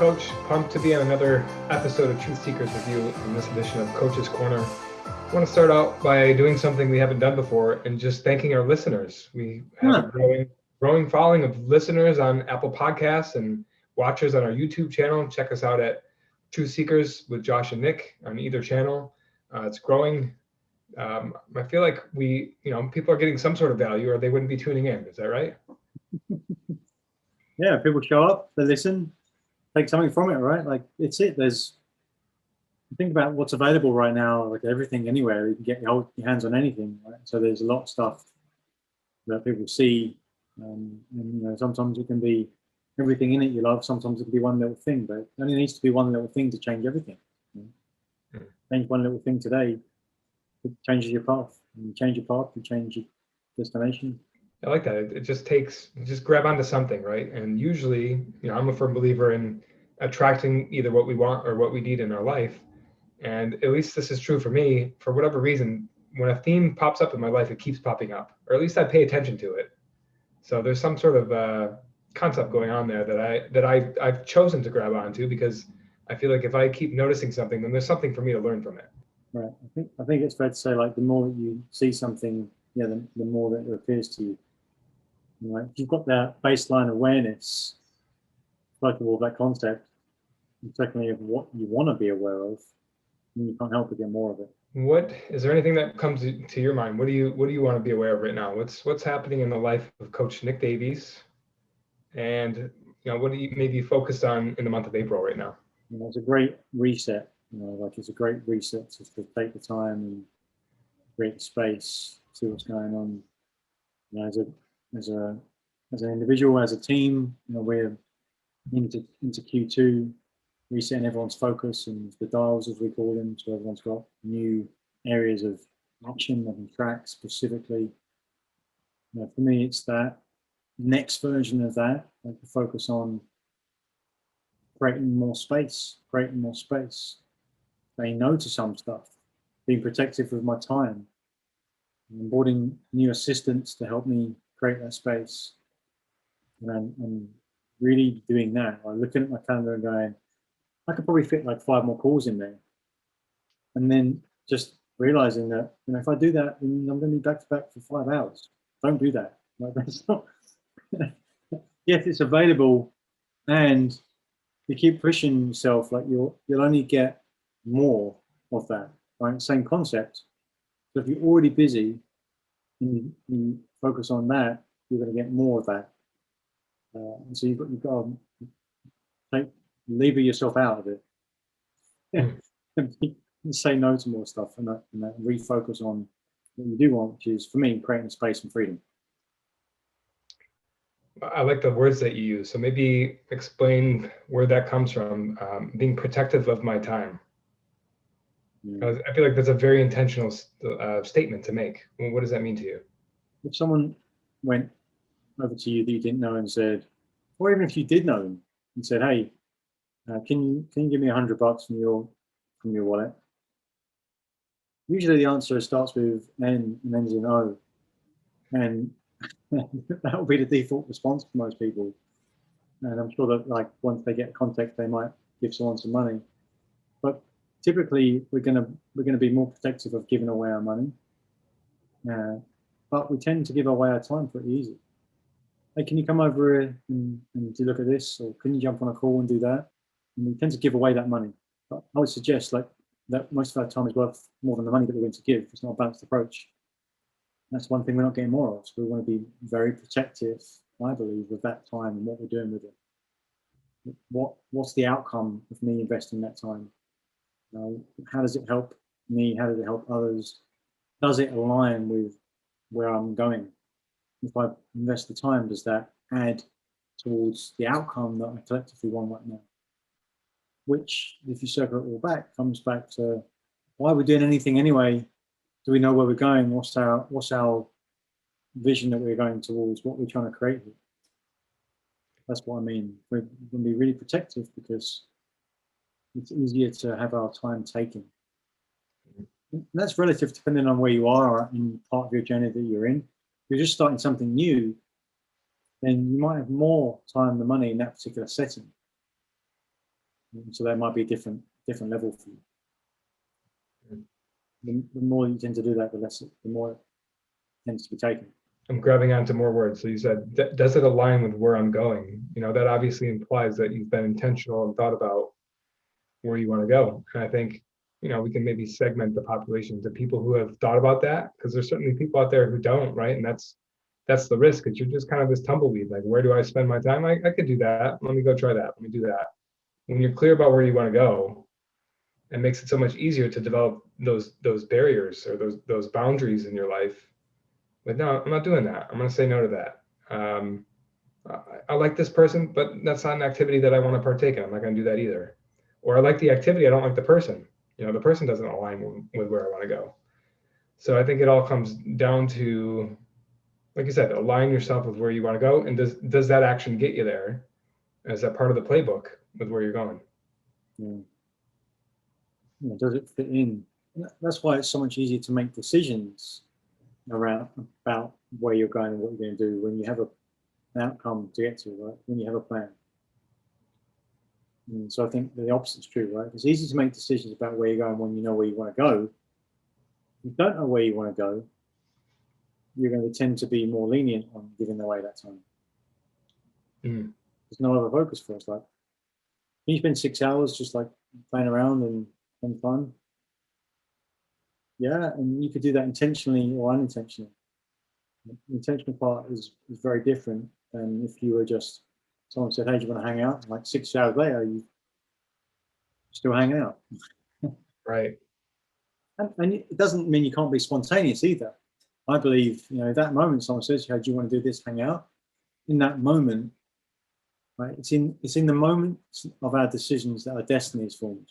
Coach. Pumped to be on another episode of Truth Seekers with you in this edition of Coach's Corner. I want to start out by doing something we haven't done before and just thanking our listeners. We have a growing following of listeners on Apple Podcasts and watchers on our YouTube channel. Check us out at Truth Seekers with Josh and Nick on either channel. It's growing. I feel like people are getting some sort of value or they wouldn't be tuning in. Is that right? Yeah, people show up, they listen, take something from it, right? Like it's it. Think about what's available right now, like everything anywhere. You can get your hands on anything, right? So there's a lot of stuff that people see. And sometimes it can be everything in it you love. Sometimes it can be one little thing, but it only needs to be one little thing to change everything. Change one little thing today, it changes your path. And you change your path, you change your destination. I like that. It just grab onto something, right? And usually, I'm a firm believer in attracting either what we want or what we need in our life. And at least this is true for me. For whatever reason, when a theme pops up in my life, it keeps popping up, or at least I pay attention to it. So there's some sort of concept going on there that I've chosen to grab onto because I feel like if I keep noticing something, then there's something for me to learn from it. Right. I think it's fair to say, like, the more that you see something, the more that it appears to you. Right? If you've got that baseline awareness, first of all, that concept, and secondly, of what you want to be aware of, then you can't help but get more of it. What is there anything that comes to your mind? What do you want to be aware of right now? What's happening in the life of Coach Nick Davies, and what do you maybe focused on in the month of April right now? It's a great reset. It's a great reset to take the time and create the space, see what's going on. As an individual, as a team, we're into Q2, resetting everyone's focus and the dials, as we call them, so everyone's got new areas of action and track specifically. For me, it's that next version of that, like the focus on creating more space, saying no to some stuff, being protective of my time, onboarding new assistants to help me create that space, and really doing that. Like looking at my calendar and going, I could probably fit like 5 more calls in there, and then just realizing that if I do that, then I'm going to be back to back for 5 hours. Don't do that. Like, that's not. Yes, it's available, and you keep pushing yourself. Like you'll only get more of that. Right, same concept. So if you're already busy and you focus on that, you're going to get more of that. And so you've got to lever yourself out of it. And say no to more stuff and refocus on what you do want, which is, for me, creating space and freedom. I like the words that you use. So maybe explain where that comes from, being protective of my time. I feel like that's a very intentional statement to make. Well, what does that mean to you? If someone went over to you that you didn't know and said, or even if you did know them and said, hey, can you give me $100 from your wallet? Usually the answer starts with N and ends in O. And that will be the default response for most people. And I'm sure that, like, once they get context, they might give someone some money. But typically, we're gonna be more protective of giving away our money. But we tend to give away our time pretty easy. Hey, can you come over here and do look at this? Or can you jump on a call and do that? And we tend to give away that money. But I would suggest that most of our time is worth more than the money that we're going to give. It's not a balanced approach. That's one thing we're not getting more of. So we want to be very protective, I believe, of that time and what we're doing with it. What's the outcome of me investing that time? How does it help me? How does it help others? Does it align with where I'm going? If I invest the time, does that add towards the outcome that I collectively want right now? Which, if you circle it all back, comes back to, why are we doing anything anyway? Do we know where we're going? What's our vision that we're going towards? What we're trying to create here? That's what I mean. We're going to be really protective because it's easier to have our time taken. And that's relative depending on where you are in part of your journey that you're in. If you're just starting something new, then you might have more time than money in that particular setting. So that might be a different level for you. The more you tend to do that, the more it tends to be taken. I'm grabbing onto more words. So you said, does it align with where I'm going? That obviously implies that you've been intentional and thought about where you want to go. And I think, we can maybe segment the population to people who have thought about that, because there's certainly people out there who don't, right? And that's the risk, because you're just kind of this tumbleweed. Like, where do I spend my time? I could do that. Let me go try that. Let me do that. When you're clear about where you want to go, it makes it so much easier to develop those barriers or those boundaries in your life. But no, I'm not doing that. I'm going to say no to that. I like this person, but that's not an activity that I want to partake in. I'm not going to do that either. Or I like the activity, I don't like the person. The person doesn't align with where I want to go. So I think it all comes down to, like you said, align yourself with where you want to go. And does that action get you there? Is that part of the playbook with where you're going? Yeah, does it fit in? That's why it's so much easier to make decisions about where you're going and what you're going to do when you have an outcome to get to, right? When you have a plan. And so I think the opposite is true, right? It's easy to make decisions about where you're going when you know where you want to go. If you don't know where you want to go, you're going to tend to be more lenient on giving away that time. There's no other focus for us. Like, can you spend 6 hours just like playing around and having fun? Yeah, and you could do that intentionally or unintentionally. The intentional part is very different than if you were just, someone said, hey, do you want to hang out? And like 6 hours later, you still hang out. Right. And it doesn't mean you can't be spontaneous either. I believe, at that moment, someone says, hey, do you want to do this, hang out? In that moment, right, it's in the moment of our decisions that our destiny is formed.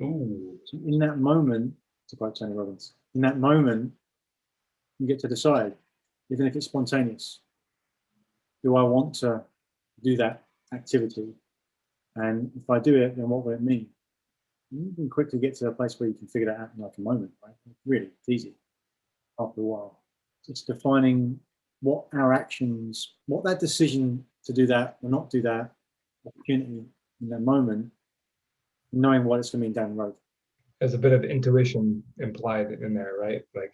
Ooh. So in that moment, to quote Tony Robbins, in that moment, you get to decide, even if it's spontaneous, do I want to do that activity? And if I do it, then what will it mean? You can quickly get to a place where you can figure that out in like a moment, right? Really, it's easy after a while. It's defining what our actions, what that decision to do that or not do that opportunity in that moment, knowing what it's going to mean down the road. There's a bit of intuition implied in there, right? Like,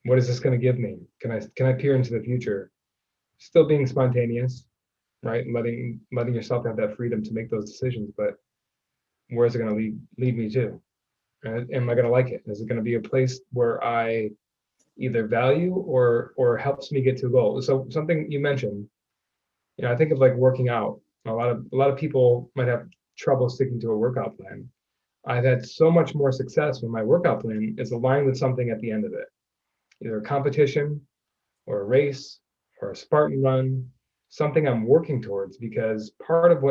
what is this going to give me? Can I peer into the future? Still being spontaneous, right? Letting yourself have that freedom to make those decisions, but where is it going to lead me to? Am I going to like it? Is it going to be a place where I either value or helps me get to a goal? So something you mentioned, I think of like working out. A lot of people might have trouble sticking to a workout plan. I've had so much more success when my workout plan is aligned with something at the end of it, either a competition or a race or a Spartan run, something I'm working towards, because that part of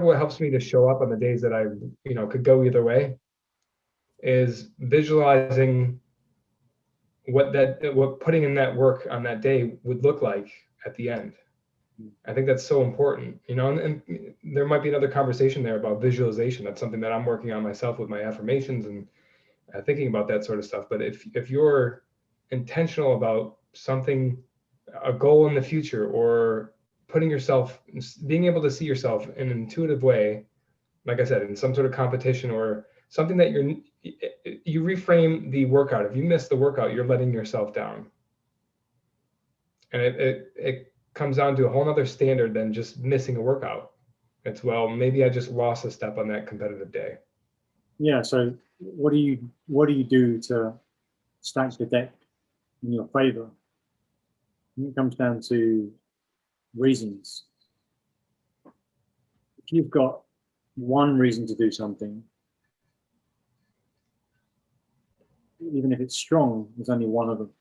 what helps me to show up on the days that I, could go either way is visualizing what putting in that work on that day would look like at the end. I think that's so important, and there might be another conversation there about visualization. That's something that I'm working on myself with my affirmations and thinking about that sort of stuff. But if you're intentional about something, a goal in the future, or being able to see yourself in an intuitive way, like I said, in some sort of competition or something that you reframe the workout. If you miss the workout, you're letting yourself down. And it comes down to a whole other standard than just missing a workout. It's, well, maybe I just lost a step on that competitive day. Yeah. So what do you do to stack the deck in your favor? And it comes down to reasons. If you've got one reason to do something, even if it's strong, there's only one of them.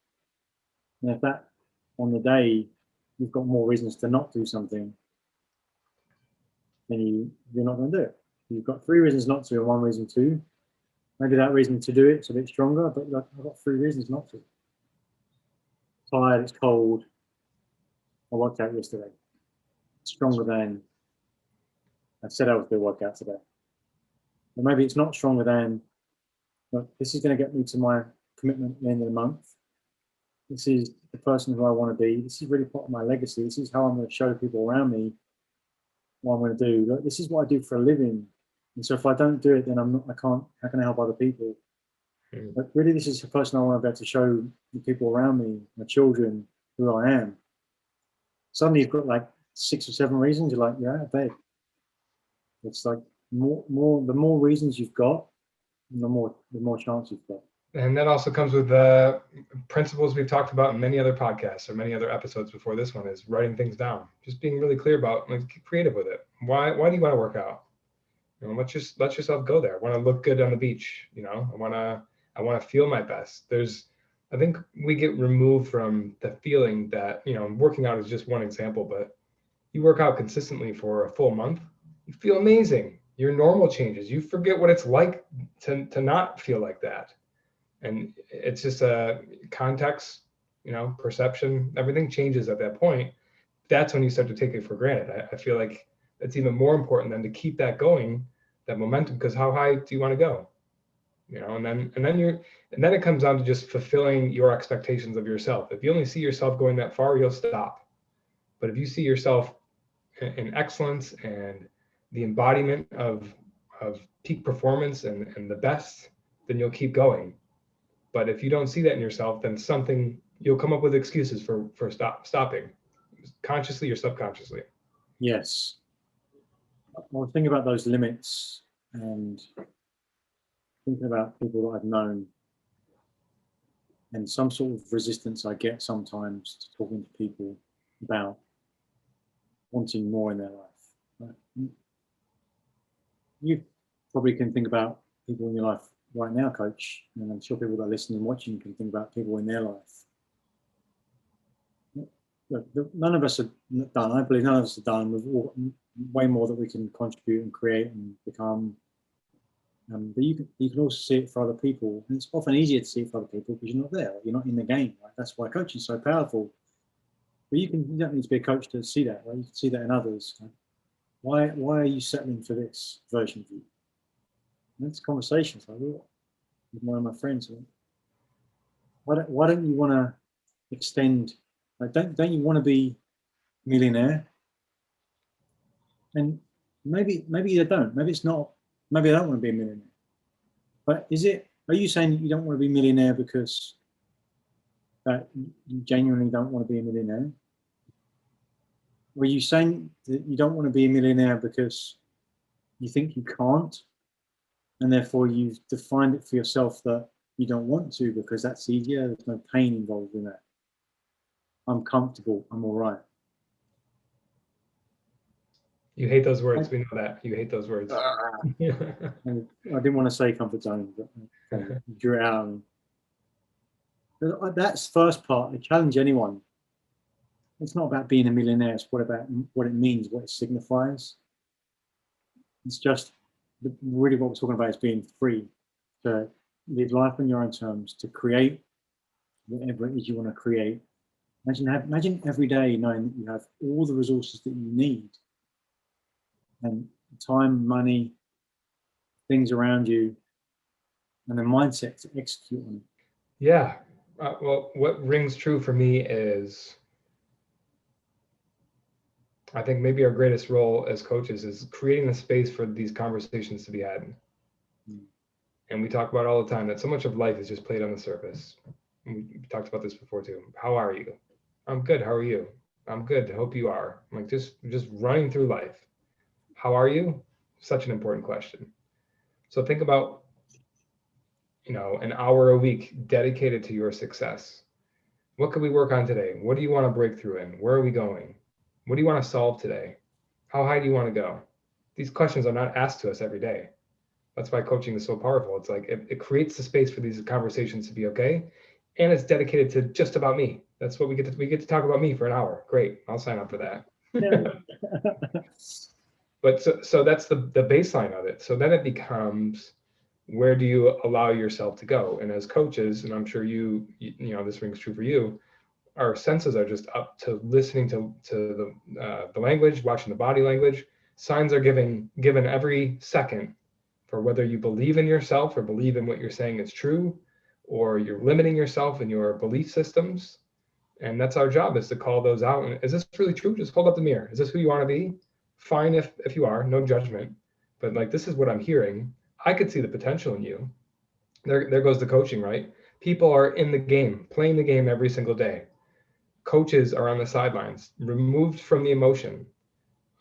And if that on the day you've got more reasons to not do something, then you're not going to do it. You've got 3 reasons not to and 1 reason to. Maybe that reason to do it's a bit stronger, but I've got 3 reasons not to. Tired, it's cold. I worked out yesterday. Stronger than I said I was going to work out today. And maybe it's not stronger than, look, this is going to get me to my commitment at the end of the month. This is the person who I want to be. This is really part of my legacy. This is how I'm going to show people around me what I'm going to do. This is what I do for a living. And so if I don't do it, then I can't, how can I help other people? But really, this is the person I want to be able to show the people around me, my children, who I am. Suddenly you've got like 6 or 7 reasons. You're like, you're out of bed. It's like the more reasons you've got, the more chance you've got. And that also comes with the principles we've talked about in many other podcasts or many other episodes before this one, is writing things down. Just being really clear about, like, get creative with it. Why do you want to work out? You know, let yourself go there. I want to look good on the beach. You know, I want to feel my best. I think we get removed from the feeling that, you know, working out is just one example, but you work out consistently for a full month, you feel amazing. Your normal changes. You forget what it's like to not feel like that. And it's just a context, you know, perception, everything changes at that point. That's when you start to take it for granted. I feel like it's even more important than to keep that going, that momentum, because how high do you want to go? You know, and then it comes down to just fulfilling your expectations of yourself. If you only see yourself going that far, you'll stop. But if you see yourself in excellence and the embodiment of peak performance and the best, then you'll keep going. But if you don't see that in yourself, then you'll come up with excuses for stopping, consciously or subconsciously. Yes. Well, think about those limits and thinking about people that I've known and some sort of resistance I get sometimes to talking to people about wanting more in their life. You probably can think about people in your life right now, Coach, and I'm sure people that are listening and watching can think about people in their life. Look, none of us are done. I believe none of us are done. We've way more that we can contribute and create and become. But you can also see it for other people, and it's often easier to see it for other people because you're not there. You're not in the game. Right? That's why coaching is so powerful. But you don't need to be a coach to see that. Right? You can see that in others. Right? Why are you settling for this version of you? And that's conversations like with one of my friends. Why don't you want to extend? Like, don't you want to be a millionaire? And maybe they don't. Maybe it's not. Maybe I don't want to be a millionaire. But are you saying that you don't want to be a millionaire because that you genuinely don't want to be a millionaire? Or are you saying that you don't want to be a millionaire because you think you can't, and therefore you've defined it for yourself that you don't want to because that's easier, there's no pain involved in that. I'm comfortable, I'm all right. You hate those words. We know that. You hate those words. I didn't want to say comfort zone, but I drew it out. That's first part. I challenge anyone. It's not about being a millionaire. It's what it means, what it signifies. It's just really what we're talking about is being free to live life on your own terms, to create whatever it is you want to create. Imagine every day knowing that you have all the resources that you need, and time, money, things around you, and the mindset to execute on it. Yeah. Well, what rings true for me is, I think maybe our greatest role as coaches is creating the space for these conversations to be had. And we talk about all the time that so much of life is just played on the surface. And we talked about this before too. How are you? I'm good. How are you? I'm good. Hope you are. I'm like, just running through life. How are you? Such an important question. So think about, you know, an hour a week dedicated to your success. What could we work on today? What do you want to break through in? Where are we going? What do you want to solve today? How high do you want to go? These questions are not asked to us every day. That's why coaching is so powerful. It's like it creates the space for these conversations to be okay, and it's dedicated to just about me. That's what we get to talk about me for an hour. Great, I'll sign up for that. But so that's the baseline of it. So then it becomes, where do you allow yourself to go? And as coaches, and I'm sure you know this rings true for you, our senses are just up to listening to the language, watching the body language. Signs are given every second for whether you believe in yourself or believe in what you're saying is true, or you're limiting yourself in your belief systems. And that's our job, is to call those out. And is this really true? Just hold up the mirror. Is this who you want to be? Fine if you are, no judgment. But like, this is what I'm hearing. I could see the potential in you. There goes the coaching, right? People are in the game, playing the game every single day. Coaches are on the sidelines, removed from the emotion.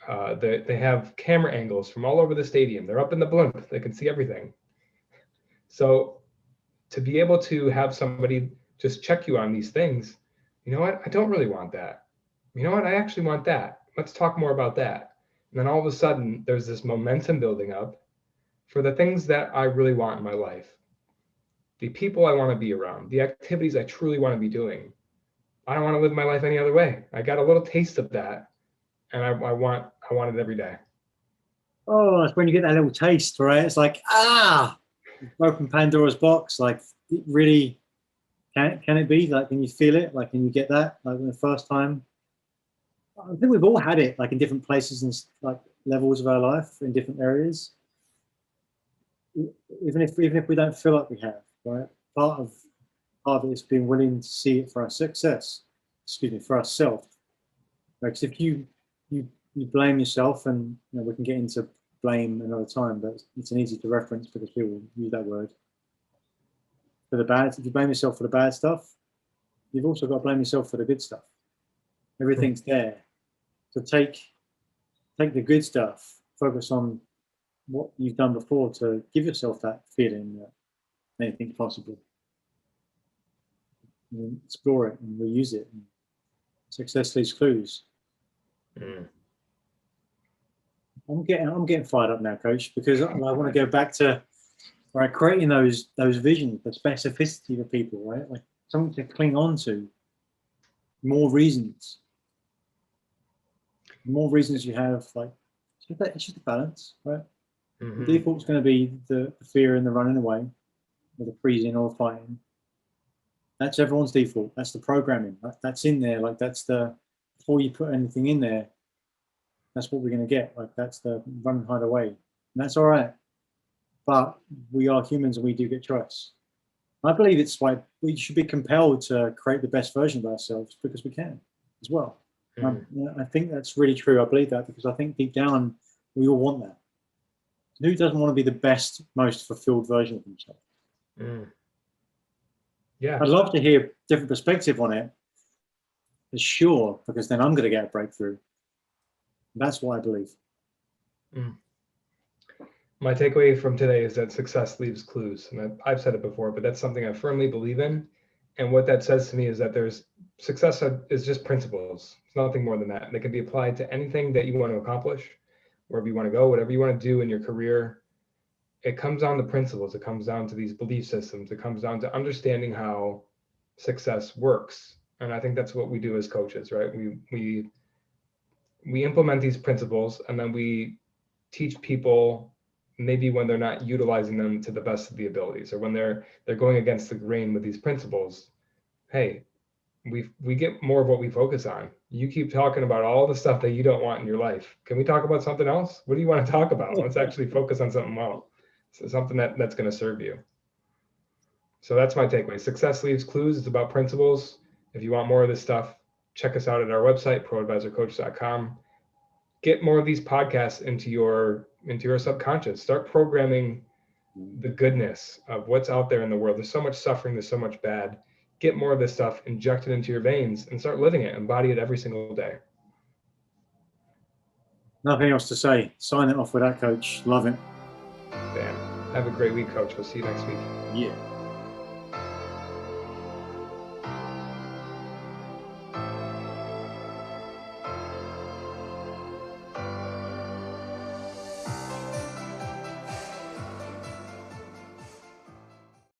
They have camera angles from all over the stadium. They're up in the blimp. They can see everything. So to be able to have somebody just check you on these things, you know what? I don't really want that. You know what? I actually want that. Let's talk more about that. And then all of a sudden, there's this momentum building up for the things that I really want in my life, the people I want to be around, the activities I truly want to be doing. I don't want to live my life any other way. I got a little taste of that, and I want it every day. Oh, that's when you get that little taste, right? It's like, open Pandora's box. Like, it really, can it be? Like, can you feel it? Like, can you get that? Like, the first time? I think we've all had it, like, in different places and like levels of our life in different areas. Even if we don't feel like we have, right? Part of it is being willing to see it for our success. Excuse me, for ourselves. Because if you blame yourself, and we can get into blame another time, but it's an easy to reference because people use that word for the bad. If you blame yourself for the bad stuff, you've also got to blame yourself for the good stuff. Everything's there. So take the good stuff, focus on what you've done before to give yourself that feeling that anything's possible. And explore it and reuse it. And success leaves clues. I'm getting fired up now, Coach, because I want to go back to creating those visions, the specificity for people, right? Like something to cling on to. More reasons. The more reasons you have, like it's just a balance, right? The default's going to be the fear and the running away, or the freezing or the fighting. That's everyone's default. That's the programming. That's in there. Like that's before you put anything in there, that's what we're going to get. Like that's the run and hide away. And that's all right. But we are humans and we do get choice. I believe it's like we should be compelled to create the best version of ourselves because we can as well. I think that's really true. I believe that because I think deep down we all want that. Who doesn't want to be the best, most fulfilled version of himself? Yeah. I'd love to hear different perspective on it. For sure, because then I'm going to get a breakthrough. That's what I believe. My takeaway from today is that success leaves clues. And I've said it before, but that's something I firmly believe in. And what that says to me is that success is just principles. It's nothing more than that. And they can be applied to anything that you want to accomplish, wherever you want to go, whatever you want to do in your career. It comes down to principles. It comes down to these belief systems. It comes down to understanding how success works. And I think that's what we do as coaches, right? We implement these principles, and then we teach people maybe when they're not utilizing them to the best of the abilities, or when they're going against the grain with these principles. Hey, we get more of what we focus on. You keep talking about all the stuff that you don't want in your life. Can we talk about something else? What do you want to talk about? Let's actually focus on something else. So something that's going to serve you. So that's my takeaway. Success leaves clues. It's about principles. If you want more of this stuff, check us out at our website, proadvisorcoach.com. Get more of these podcasts into your subconscious. Start programming the goodness of what's out there in the world. There's so much suffering. There's so much bad. Get more of this stuff, inject it into your veins, and start living it. Embody it every single day. Nothing else to say. Sign it off with that, Coach. Love it. Damn. Have a great week, Coach. We'll see you next week. Yeah.